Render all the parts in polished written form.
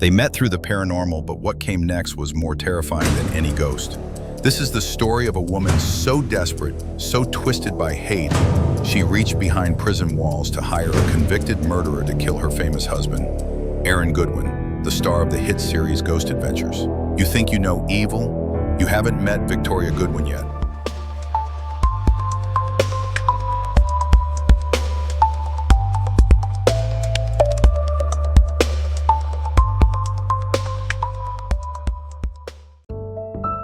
They met through the paranormal, but what came next was more terrifying than any ghost. This is the story of a woman so desperate, so twisted by hate, she reached behind prison walls to hire a convicted murderer to kill her famous husband. Aaron Goodwin, the star of the hit series Ghost Adventures. You think you know evil? You haven't met Victoria Goodwin yet.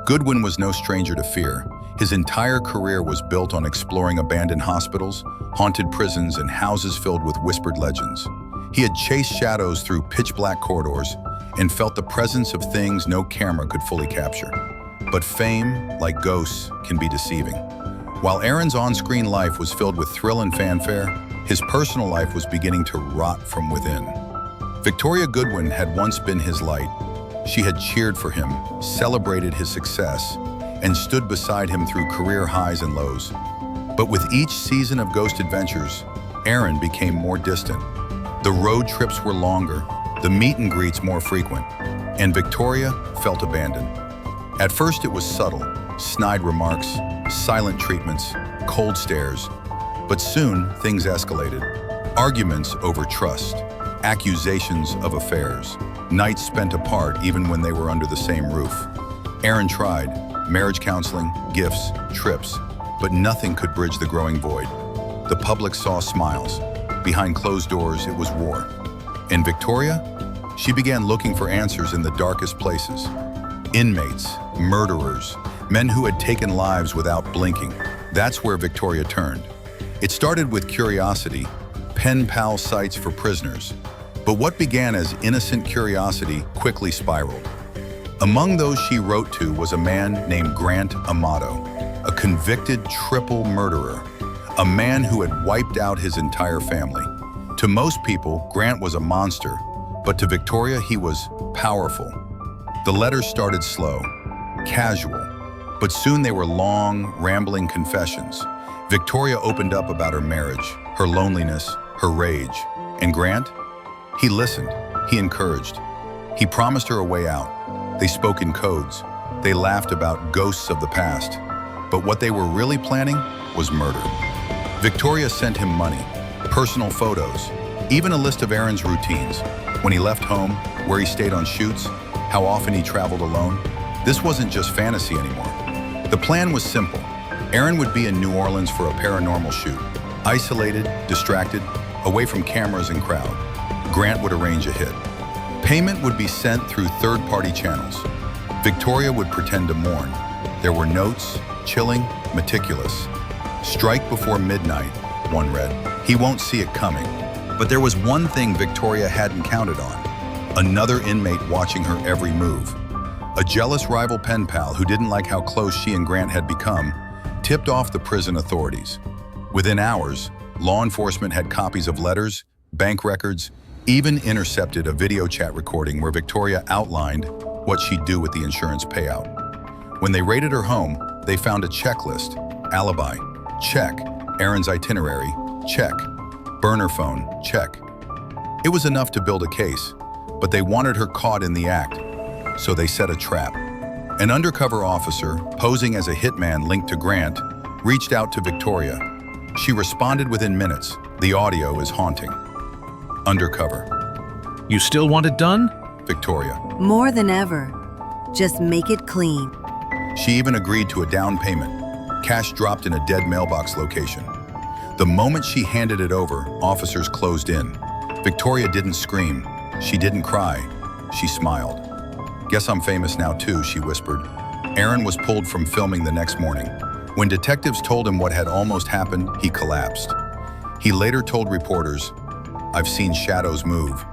Goodwin was no stranger to fear. His entire career was built on exploring abandoned hospitals, haunted prisons, and houses filled with whispered legends. He had chased shadows through pitch-black corridors and felt the presence of things no camera could fully capture. But fame, like ghosts, can be deceiving. While Aaron's on-screen life was filled with thrill and fanfare, his personal life was beginning to rot from within. Victoria Goodwin had once been his light. She had cheered for him, celebrated his success, and stood beside him through career highs and lows. But with each season of Ghost Adventures, Aaron became more distant. The road trips were longer, the meet and greets more frequent, and Victoria felt abandoned. At first it was subtle, snide remarks, silent treatments, cold stares. But soon things escalated. Arguments over trust, accusations of affairs, nights spent apart even when they were under the same roof. Aaron tried marriage counseling, gifts, trips, but nothing could bridge the growing void. The public saw smiles. Behind closed doors, it was war. And Victoria? She began looking for answers in the darkest places. Inmates, murderers, men who had taken lives without blinking. That's where Victoria turned. It started with curiosity, pen pal sites for prisoners. But what began as innocent curiosity quickly spiraled. Among those she wrote to was a man named Grant Amato, a convicted triple murderer, a man who had wiped out his entire family. To most people, Grant was a monster, but to Victoria, he was powerful. The letters started slow, casual, but soon they were long, rambling confessions. Victoria opened up about her marriage, her loneliness, her rage. And Grant? He listened, he encouraged, he promised her a way out. They spoke in codes, they laughed about ghosts of the past, but what they were really planning was murder. Victoria sent him money, personal photos, even a list of Aaron's routines, when he left home, where he stayed on shoots, how often he traveled alone. This wasn't just fantasy anymore. The plan was simple. Aaron would be in New Orleans for a paranormal shoot, isolated, distracted, away from cameras and crowd. Grant would arrange a hit. Payment would be sent through third-party channels. Victoria would pretend to mourn. There were notes, chilling, meticulous. Strike before midnight, one read. He won't see it coming. But there was one thing Victoria hadn't counted on. Another inmate watching her every move. A jealous rival pen pal who didn't like how close she and Grant had become, tipped off the prison authorities. Within hours, law enforcement had copies of letters, bank records, even intercepted a video chat recording where Victoria outlined what she'd do with the insurance payout. When they raided her home, they found a checklist. Alibi, check. Aaron's itinerary, check. Burner phone, check. It was enough to build a case, but they wanted her caught in the act, so they set a trap. An undercover officer, posing as a hitman linked to Grant, reached out to Victoria. She responded within minutes. The audio is haunting. Undercover. You still want it done? Victoria. More than ever. Just make it clean. She even agreed to a down payment. Cash dropped in a dead mailbox location. The moment she handed it over, officers closed in. Victoria didn't scream. She didn't cry. She smiled. Guess I'm famous now too, she whispered. Aaron was pulled from filming the next morning. When detectives told him what had almost happened, he collapsed. He later told reporters, "I've seen shadows move.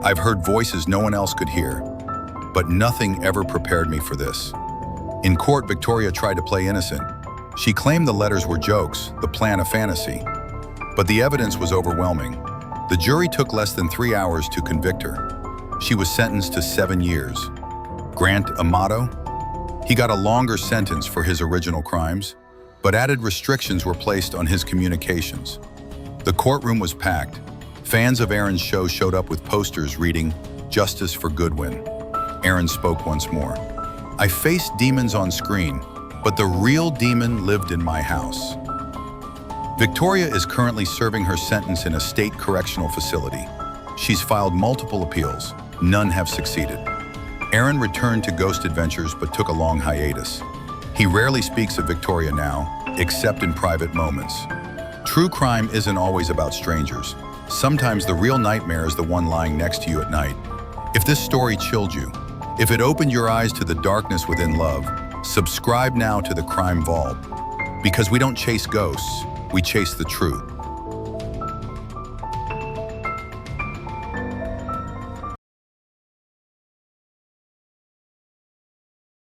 I've heard voices no one else could hear. But nothing ever prepared me for this." In court, Victoria tried to play innocent. She claimed the letters were jokes, the plan a fantasy. But the evidence was overwhelming. The jury took less than 3 hours to convict her. She was sentenced to 7 years. Grant Amato? He got a longer sentence for his original crimes, but added restrictions were placed on his communications. The courtroom was packed. Fans of Aaron's show showed up with posters reading, Justice for Goodwin. Aaron spoke once more. I faced demons on screen, but the real demon lived in my house. Victoria is currently serving her sentence in a state correctional facility. She's filed multiple appeals. None have succeeded. Aaron returned to Ghost Adventures but took a long hiatus. He rarely speaks of Victoria now, except in private moments. True crime isn't always about strangers. Sometimes the real nightmare is the one lying next to you at night. If this story chilled you, if it opened your eyes to the darkness within love, subscribe now to the Crime Vault. Because we don't chase ghosts, we chase the truth.